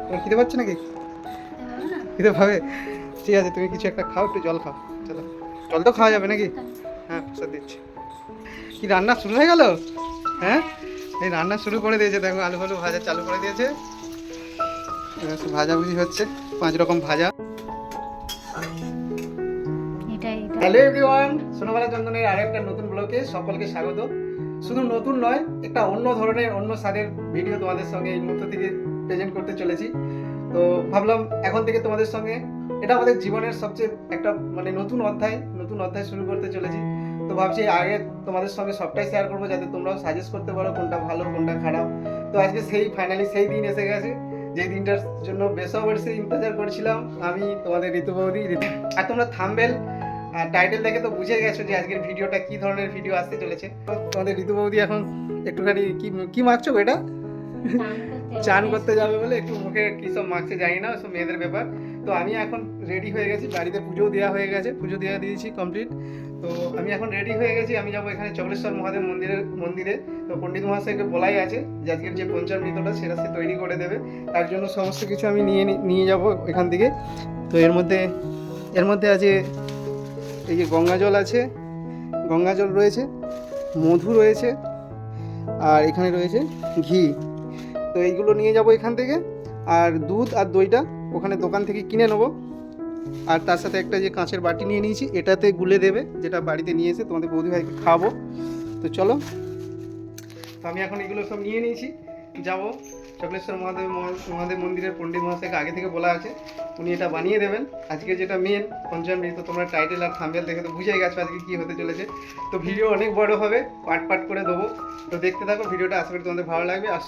তোমার খিদে পাচ্ছে নাকি? খিদে পাবে? ঠিক আছে, তুমি কিছু একটা খাও, একটু জল খাও। চলো, জল তো খাওয়া যাবে নাকি? হ্যাঁ, প্রসাদ দিচ্ছি। কি রান্না শুরু হয়ে গেল? হ্যাঁ, এই রান্না শুরু করে দিয়েছে, দেখো আলু ফালু ভাজা চালু করে দিয়েছে। ভাজাভুজি হচ্ছে, 5 রকম ভাজা। হ্যালো এভরিওয়ান, সোনামালা চন্দনের আরেকটা নতুন ব্লগে সকলকে স্বাগত। শুধু নতুন নয়, একটা অন্য ধরনের অন্য স্বাদের ভিডিও তোমাদের সঙ্গে এই মুহূর্ত থেকে প্রেজেন্ট করতে চলেছি। তো ভাবলাম এখন থেকে তোমাদের সঙ্গে, এটা আমাদের জীবনের সবচেয়ে একটা মানে নতুন অধ্যায় শুরু করতে চলেছি। তো ভাবছি আগে তোমাদের সঙ্গে সবটাই শেয়ার করবো, যাতে তোমরাও সাজেস্ট করতে পারো কোনটা ভালো কোনটা খারাপ। তো আজকে ফাইনালি সেই দিন এসে গেছে, যে দিনটার জন্য বেসবরিতে ইন্তজার করছিলাম আমি, তোমাদের ঋতু বৌদি। আর তোমরা থাম্বনেল আর টাইটেল দেখে তো বুঝে গেছো যে আজকের ভিডিওটা কি ধরনের ভিডিও আসতে চলেছে। তোমাদের ঋতু বৌদি এখন একটুখানি কি মাখছো এটা? চান করতে যাবে বলে একটু মুখে কি সব মাখছে জানি না, সব মেয়েদের ব্যাপার। তো আমি এখন রেডি হয়ে গেছি, বাড়িতে পুজো দেওয়া হয়ে গেছে, পুজো দেওয়া দিয়েছি কমপ্লিট। তো আমি এখন রেডি হয়ে গেছি, আমি যাবো এখানে চক্রেশ্বর মহাদেব মন্দিরে। তো পণ্ডিত মহাশয়কে বলাই আছে যে আজকের যে পঞ্চামৃতটা সেটা সে তৈরি করে দেবে, তার জন্য সমস্ত কিছু আমি নিয়ে যাব এখান থেকে। তো এর মধ্যে আছে এই যে গঙ্গা জল রয়েছে, মধু রয়েছে, আর এখানে রয়েছে ঘি। তো এইগুলো নিয়ে যাব এখান থেকে। আর দুধ আর দইটা ওখানে দোকান থেকে কিনে নেবো। আর তার সাথে একটা যে কাঁচের বাটি নিয়ে নিয়েছি, এটাতে গুলে দেবে, যেটা বাড়িতে নিয়ে এসে তোমাদের বৌদি ভাইকে খাওয়াবো। তো চলো, তো আমি এখন এগুলো সব নিয়ে নিয়েছি, যাবো চক্রেশ্বর মহাদেব মন্দিরের পণ্ডিত মহাশয়কে আগে থেকে বলা আছে, উনি এটা বানিয়ে দেবেন। আজকে যেটা মেন পঞ্চামৃত, তোমরা টাইটেল আর থাম্বনেল দেখে তো বুঝে গেছো আজকে কী হতে চলেছে। তো ভিডিও অনেক বড় হবে, পার্ট করে দেবো। তো দেখতে থাকো ভিডিওটা, আশা করি তোমাদের ভালো লাগবে। আর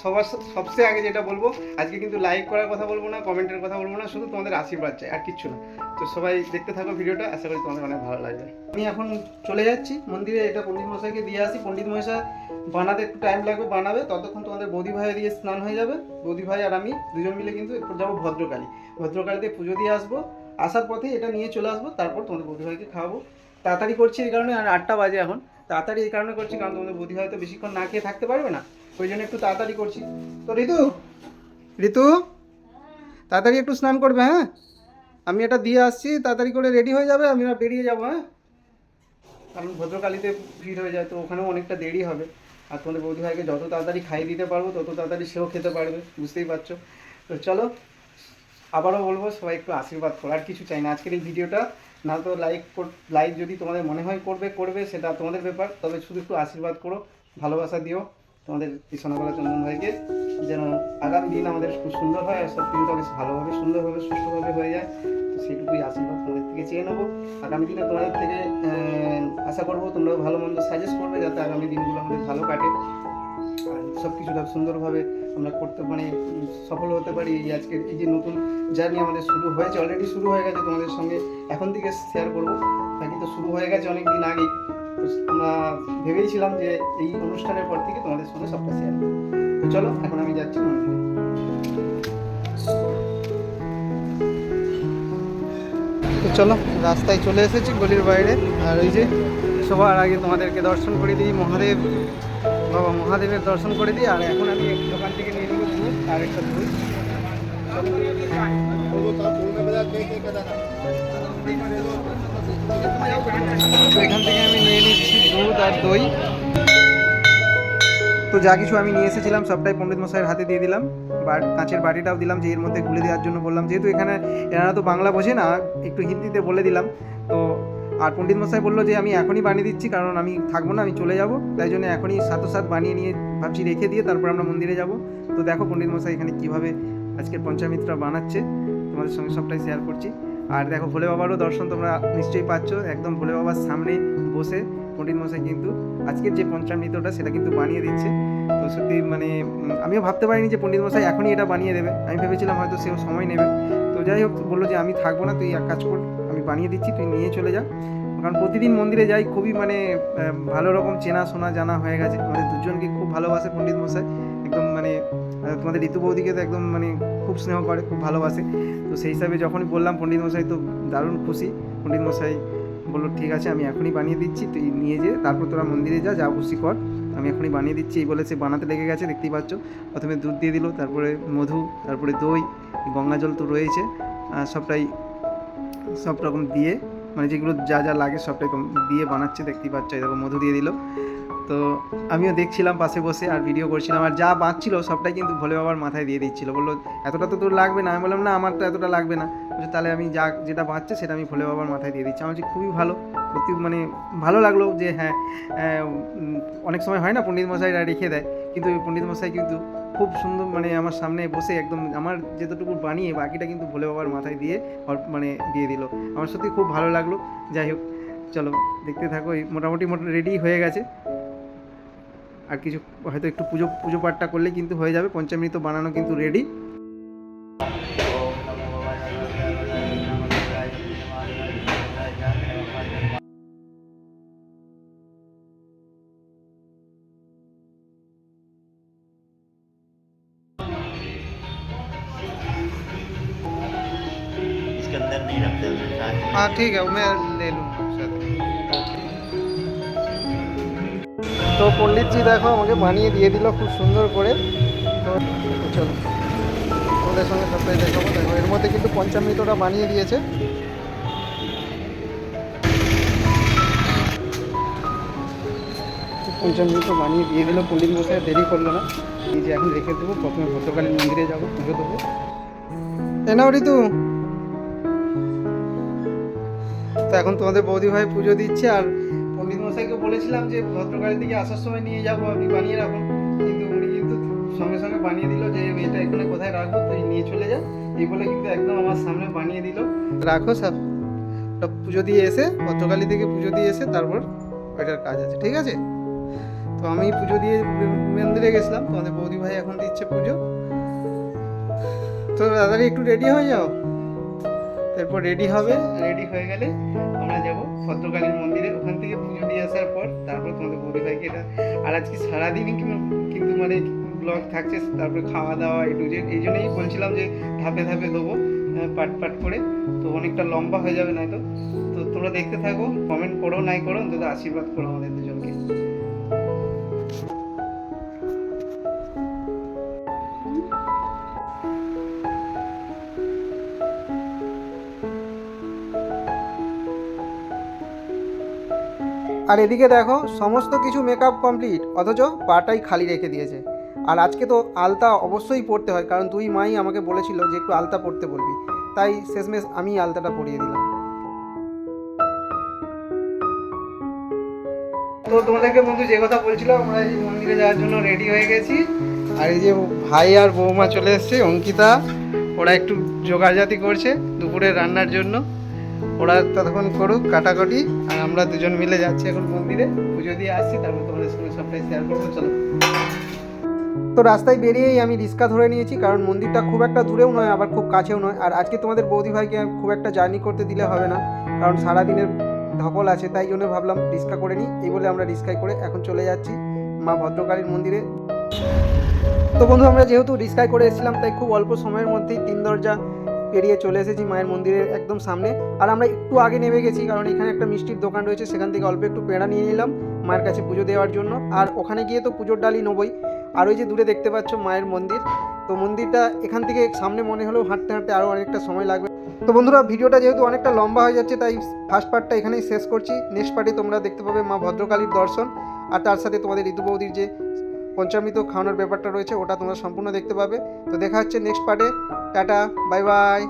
সবচেয়ে আগে যেটা বলবো, আজকে কিন্তু লাইক করার কথা বলবো না, কমেন্টের কথা বলবো না, শুধু তোমাদের আশীর্বাদ চাই, আর কিচ্ছু না। তো সবাই দেখতে থাকো ভিডিওটা, আশা করি তোমাদের অনেক ভালো লাগবে। আমি এখন চলে যাচ্ছি মন্দিরে, এটা পণ্ডিত মশাইকে দিয়ে আসি। পণ্ডিত মশাই বানাতে একটু টাইম লাগবে, বানাবে, ততক্ষণ তোমাদের বৌদি ভাই দিয়ে স্নান হয়ে যাবে। বৌদি ভাই আর আমি দুজন মিলে কিন্তু এরপর যাবো ভদ্রকালীতে পুজো দিয়ে আসবো। আসার পথে এটা নিয়ে চলে আসবো, তারপর তোমাদের বৌদি ভাইকে খাওয়াবো। তাড়াতাড়ি করছি এই কারণে, আর 8টা বাজে এখন। তাড়াতাড়ি এই কারণে করছি কারণ তোমাদের বৌদি ভাই তো বেশিক্ষণ না খেয়ে থাকতে পারবে না, ওই জন্য একটু তাড়াতাড়ি করছি। তো ঋতু তাড়াতাড়ি একটু স্নান করবে, হ্যাঁ? আমি এটা দিয়ে আসছি, তাড়াতাড়ি করে রেডি হয়ে যাবে, আমি বেরিয়ে যাবো, হ্যাঁ? কারণ ভদ্রকালীতে ভিড় হয়ে যায়, তো ওখানেও অনেকটা দেরি হবে। আর তোমাদের বৌদি ভাইকে যত তাড়াতাড়ি খাইয়ে দিতে পারবো, তত তাড়াতাড়ি সেও খেতে পারবে, বুঝতেই পারছো। তো চলো, আবারও বলবো সবাই একটু আশীর্বাদ করো, আর কিছু চাই না আজকের এই ভিডিওটা। না তো লাইক যদি তোমাদের মনে হয় করবে, সেটা তোমাদের ব্যাপার, তবে শুধু একটু আশীর্বাদ করো, ভালোবাসা দিও তোমাদের এই সোনামালা চন্দন ভাইকে, যেন আগামী দিন আমাদের খুব সুন্দর হয়, আর সব কিছুটা বেশ ভালোভাবে সুন্দরভাবে সুষ্ঠুভাবে হয়ে যায়। তো সেইটুকুই আশীর্বাদ তোমাদের থেকে চেয়ে নেবো। আগামী দিনে তোমাদের থেকে আশা করবো তোমরাও ভালো মন্দ সাজেস্ট করবে, যাতে আগামী দিনগুলো আমাদের ভালো কাটে, আর সব কিছুটা সুন্দরভাবে আমরা করতে মানে সফল হতে পারি। এই আজকের এই যে নতুন জার্নি আমাদের শুরু হয়েছে, অলরেডি শুরু হয়ে গেছে, তোমাদের সঙ্গে এখন থেকে শেয়ার করবো, বাকি তো শুরু হয়ে গেছে অনেক দিন আগেই। তো আমরা ভেবেইছিলাম যে এই অনুষ্ঠানের পর থেকে তোমাদের সঙ্গে সবটা শেয়ার করবো। তো চলো, এখন আমি যাচ্ছি মন্দিরে। তো চলো, রাস্তায় চলে এসেছি গলির বাইরে। আর ওই যে সবার আগে তোমাদেরকে দর্শন করে দিই বাবা মহাদেবের দর্শন করে দিই। আর এখন আমি দোকান থেকে নিয়ে নেবো দুধ আর একটা দই। তো এখান থেকে আমি নিয়ে নিচ্ছি দুধ আর দই। তো যা কিছু আমি নিয়ে এসেছিলাম সবটাই পণ্ডিত মশাইয়ের হাতে দিয়ে দিলাম, কাঁচের বাটিটাও দিলাম, যে এর মধ্যে গুলে দেওয়ার জন্য বললাম, যেহেতু এখানে এনারা তো বাংলা বোঝে না, একটু হিন্দিতে বলে দিলাম। তো আর পণ্ডিত মশাই বললো যে আমি এখনই বানিয়ে দিচ্ছি, কারণ আমি থাকবো না, আমি চলে যাব, তাই জন্য এখনই সাথে বানিয়ে নিয়ে ভাবছি রেখে দিয়ে তারপর আমরা মন্দিরে যাব। তো দেখো পণ্ডিত মশাই এখানে কীভাবে আজকের পঞ্চামৃতটা বানাচ্ছে, তোমাদের সঙ্গে সবটাই শেয়ার করছি। আর দেখো ভোলে বাবারও দর্শন তোমরা নিশ্চয়ই পাচ্ছ, একদম ভোলে বাবার সামনে বসে পণ্ডিত মশাই কিন্তু আজকের যে পঞ্চামৃতটা সেটা কিন্তু বানিয়ে দিচ্ছে। তো সত্যি মানে আমিও ভাবতে পারিনি যে পণ্ডিত মশাই এখনই এটা বানিয়ে দেবে, আমি ভেবেছিলাম হয়তো সেও সময় নেবে। তো যাই হোক, বললো যে আমি থাকবো না, তুই এক কাজ কর, আমি বানিয়ে দিচ্ছি, তুই নিয়ে চলে যা। কারণ প্রতিদিন মন্দিরে যাই, খুবই মানে ভালো রকম চেনাশোনা জানা হয়ে গেছে, আমাদের দুজনকে খুব ভালোবাসে পণ্ডিত মশাই, একদম মানে তোমাদের ঋতু বৌদিকে তো একদম মানে খুব স্নেহ করে, খুব ভালোবাসে। তো সেই হিসাবে যখনই বললাম পণ্ডিত মশাই তো দারুণ খুশি। পণ্ডিত মশাই বললো ঠিক আছে, আমি এখনই বানিয়ে দিচ্ছি, তুই নিয়ে যে তারপর তোরা মন্দিরে যা খুশি কর। আমি এখনই বানিয়ে দিচ্ছি এই বলেছে, বানাতে লেগে গেছে দেখতেই পাচ্ছ। প্রথমে দুধ দিয়ে দিল, তারপরে মধু, তারপরে দই, গঙ্গা জল তো রয়েছে, সবটাই সব রকম দিয়ে মানে যেগুলো যা যা লাগে সবটাই দিয়ে বানাচ্ছে দেখতেই পাচ্ছ। এই দেখো মধু দিয়ে দিল। তো আমিও দেখছিলাম পাশে বসে আর ভিডিও করছিলাম, আর যা বাঁচছিল সবটাই কিন্তু ভোলে বাবার মাথায় দিয়ে দিচ্ছিলো। বললো এতটা তো তোর লাগবে না, আমি বললাম না আমার তো এতটা লাগবে না। বলছে তাহলে আমি যেটা বাঁচছে সেটা আমি ভোলে বাবার মাথায় দিয়ে দিচ্ছি। আমার যে খুবই ভালো, সত্যি মানে ভালো লাগলো যে হ্যাঁ, অনেক সময় হয় না পণ্ডিত মশাইরা রেখে দেয়, কিন্তু ওই পণ্ডিত মশাই কিন্তু খুব সুন্দর মানে আমার সামনে বসে একদম আমার যেতটুকু বানিয়ে বাকিটা কিন্তু ভোলে বাবার মাথায় দিয়ে মানে দিয়ে দিল। আমার সত্যি খুব ভালো লাগলো। যাই হোক চলো দেখতে থাকো। মোটামুটি রেডি হয়ে গেছে, আর কিছু হয়তো একটু পুজো পাঠটা করলে কিন্তু হয়ে যাবে। পঞ্চামৃত বানানো কিন্তু রেডি। इसके अंदर नहीं रखते उसमें साथ में। हाँ ठीक है, मैं ले लूँगा। তো পণ্ডিতজি দেখো আমাকে বানিয়ে দিয়ে দিল খুব সুন্দর করে। তো চলো তোমাদের সঙ্গে সবটাই দেখাবো। দেখো এর মধ্যে কিন্তু পঞ্চামৃতটা বানিয়ে দিয়েছে। পঞ্চামৃত বানিয়ে দিয়ে দিল পণ্ডিত মশাই, দেরি করলো না। এই যে এখন রেখে দেবো, প্রথমে ভদ্রকালী মন্দিরে যাবো, পুজো দেবো। এ নাও ঋতু। তো এখন তোমাদের বৌদি ভাই পুজো দিচ্ছে, আর পণ্ডিত মশাইকে বলেছিলাম যে ভদ্রকালী থেকে আসার সময় নিয়ে যাবো, আপনি বানিয়ে রাখুন, কিন্তু উনি কিন্তু সঙ্গে সঙ্গে বানিয়ে দিল যে এটা এখানে কোথায় রাখবো, তুই নিয়ে চলে যা, এই বলে কিন্তু একদম আমার সামনে বানিয়ে দিল। রাখো সব, পুজো দিয়ে এসে ভদ্রকালী থেকে পুজো দিয়ে এসে তারপর ওইটার কাজ আছে, ঠিক আছে? তো আমি পুজো দিয়ে মন্দিরে গেছিলাম, তোমাদের বৌদি ভাই এখন দিচ্ছে পুজো। তো দাদারি একটু রেডি হয়ে যাও, তারপর রেডি হবে, রেডি হয়ে গেলে আমরা যাবো ভদ্রকালীর মন্দিরে। ওখান থেকে পুজো দিয়ে আসার পর তারপর তোমাদের বৌদি ভাইকে এটা, আর আজকে সারাদিনই কিন্তু মানে ব্লগ থাকছে, তারপরে খাওয়া দাওয়া এই জন্যই বলছিলাম যে ধাপে ধাপে দেবো পাট করে, তো অনেকটা লম্বা হয়ে যাবে নয়তো। তো তোমরা দেখতে থাকো, কমেন্ট করো নাই করো, অন্তত আশীর্বাদ করো আমাদের দুজনকে। আর এদিকে দেখো সমস্ত কিছু মেকআপ কমপ্লিট, অথচ পাটাই খালি রেখে দিয়েছে। আর আজকে তো আলতা অবশ্যই পরতে হয়, কারণ তুই মাই আমাকে বলেছিল যে একটু আলতা পরতে বলবি, তাই শেষমেশ আমি আলতাটা পরিয়ে দিলাম। তো তোমাদেরকে বন্ধু যে কথা বলছিলাম, আমরা এই মন্দিরে যাওয়ার জন্য রেডি হয়ে গেছি। আর এই যে ভাই আর বৌমা চলে এসছে, অঙ্কিতা, ওরা একটু জোগাড়জাতি করছে দুপুরে রান্নার জন্য। ওরা ততক্ষণ করুক কাটাকাটি, আর আমরা দুজন মিলে যাচ্ছি এখন মন্দিরে, পুজো দিয়ে আসছি, তারপর তোমাদের সঙ্গে সবটাই শেয়ার করবো। চলো। তো রাস্তায় বেরিয়েই আমি রিক্সা ধরে নিয়েছি, কারণ মন্দিরটা খুব একটা দূরেও নয় আবার খুব কাছেও নয়। আর আজকে তোমাদের বৌদি ভাইকে খুব একটা জার্নি করতে দিলে হবে না, কারণ সারাদিনের ধকল আছে, তাই জন্য ভাবলাম রিক্সা করে নিই। এই বলে আমরা রিক্সায় করে এখন চলে যাচ্ছি মা ভদ্রকালীর মন্দিরে। তো বন্ধু আমরা যেহেতু রিক্সায় করে এসেছিলাম, তাই খুব অল্প সময়ের মধ্যেই 3 দরজা পেরিয়ে চলে এসেছি মায়ের মন্দিরের একদম সামনে। আর আমরা একটু আগে নেমে গেছি, কারণ এখানে একটা মিষ্টির দোকান রয়েছে, সেখান থেকে অল্প একটু পেঁড়া নিয়ে নিলাম মায়ের কাছে পুজো দেওয়ার জন্য। আর ওখানে গিয়ে তো পুজোর ডালি নেবই। আর ওই যে দূরে দেখতে পাচ্ছ মায়ের মন্দির, তো মন্দিরটা এখান থেকে সামনে মনে হলেও হাঁটতে হাঁটতে আরও অনেকটা সময় লাগবে। তো বন্ধুরা ভিডিওটা যেহেতু অনেকটা লম্বা হয়ে যাচ্ছে, তাই ফার্স্ট পার্টটা এখানেই শেষ করছি। নেক্সট পার্টে তোমরা দেখতে পাবে মা ভদ্রকালীর দর্শন, আর তার সাথে তোমাদের ঋতু বৌদির যে পঞ্চামৃত খাওয়ানোর ব্যাপারটা রয়েছে, ওটা তোমরা সম্পূর্ণ দেখতে পাবে। তো দেখা হচ্ছে নেক্সট পার্টে। Tata, bye bye.